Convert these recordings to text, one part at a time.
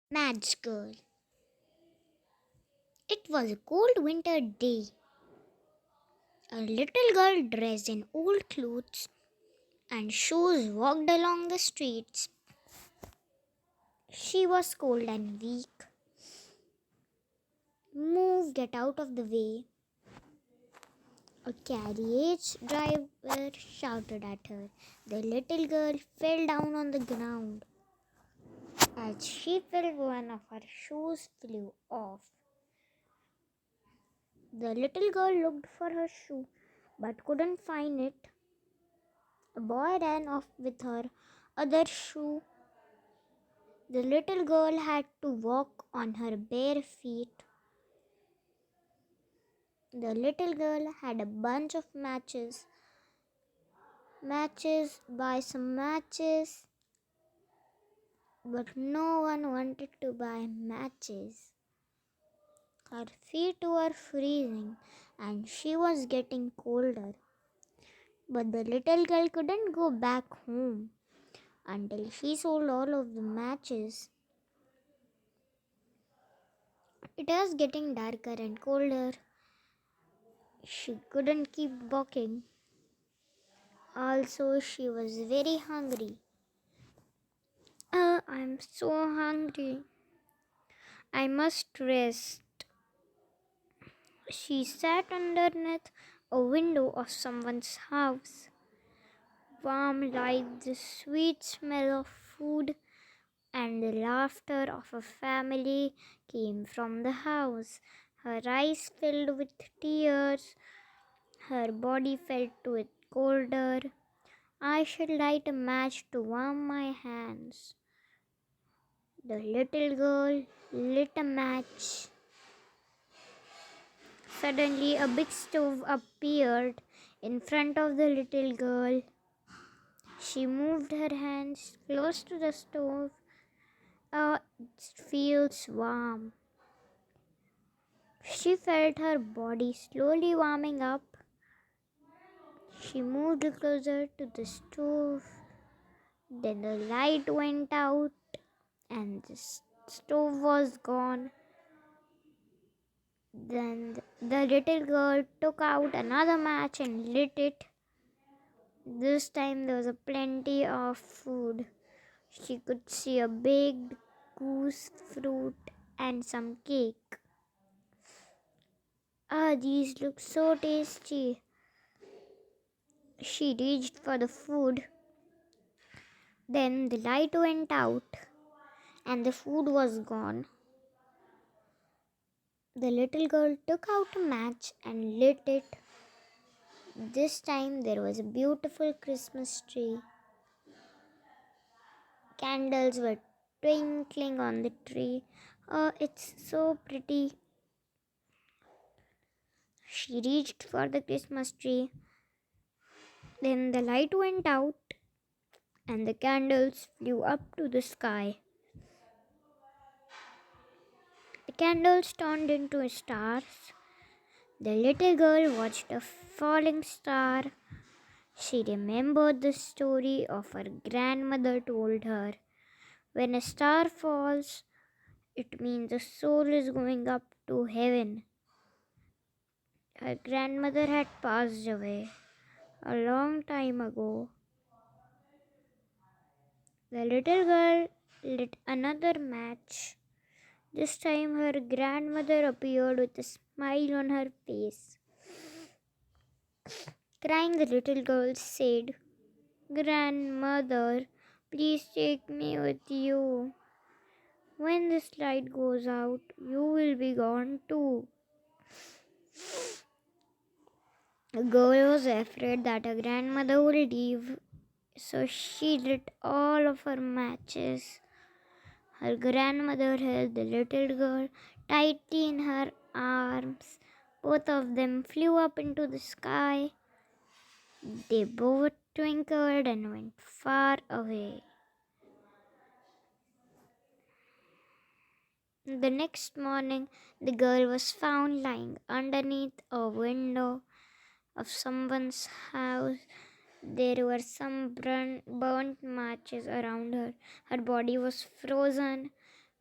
Match Girl. It was a cold winter day. A little girl dressed in old clothes and shoes walked along the streets. She was cold and weak. Move, get out of the way. A carriage driver shouted at her. The little girl fell down on the ground. As she fell, one of her shoes flew off. The little girl looked for her shoe but couldn't find it. A boy ran off with her other shoe. The little girl had to walk on her bare feet. The little girl had a bunch of matches. Buy some matches. But no one wanted to buy matches. Her feet were freezing and she was getting colder. But the little girl couldn't go back home until she sold all of the matches. It was getting darker and colder. She couldn't keep walking. Also, she was very hungry. I'm so hungry. I must rest. She sat underneath a window of someone's house. Warm light, the sweet smell of food, and the laughter of a family came from the house. Her eyes filled with tears. Her body felt with colder. I should light a match to warm my hands. The little girl lit a match. Suddenly, a big stove appeared in front of the little girl. She moved her hands close to the stove. It feels warm. She felt her body slowly warming up. She moved closer to the stove. Then the light went out and the stove was gone. Then the little girl took out another match and lit it. This time there was plenty of food. She could see a baked goose, fruit, and some cake. These look so tasty. She reached for the food. Then the light went out and the food was gone. The little girl took out a match and lit it. This time there was a beautiful Christmas tree. Candles were twinkling on the tree. Oh, it's so pretty. She reached for the Christmas tree. Then the light went out and the candles flew up to the sky. The candles turned into stars. The little girl watched a falling star. She remembered the story of her grandmother told her. When a star falls, it means a soul is going up to heaven. Her grandmother had passed away a long time ago. The little girl lit another match. This time her grandmother appeared with a smile on her face. Crying, the little girl said, "Grandmother, please take me with you. When this light goes out, you will be gone too." The girl was afraid that her grandmother would leave, so she lit all of her matches. Her grandmother held the little girl tightly in her arms. Both of them flew up into the sky. They both twinkled and went far away. The next morning, the girl was found lying underneath a window of someone's house. There were some burnt matches around her. Her body was frozen.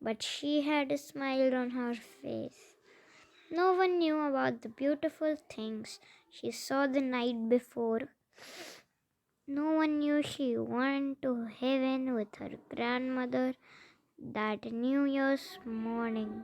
but she had a smile on her face. No one knew about the beautiful things she saw the night before. No one knew she went to heaven with her grandmother that New Year's morning.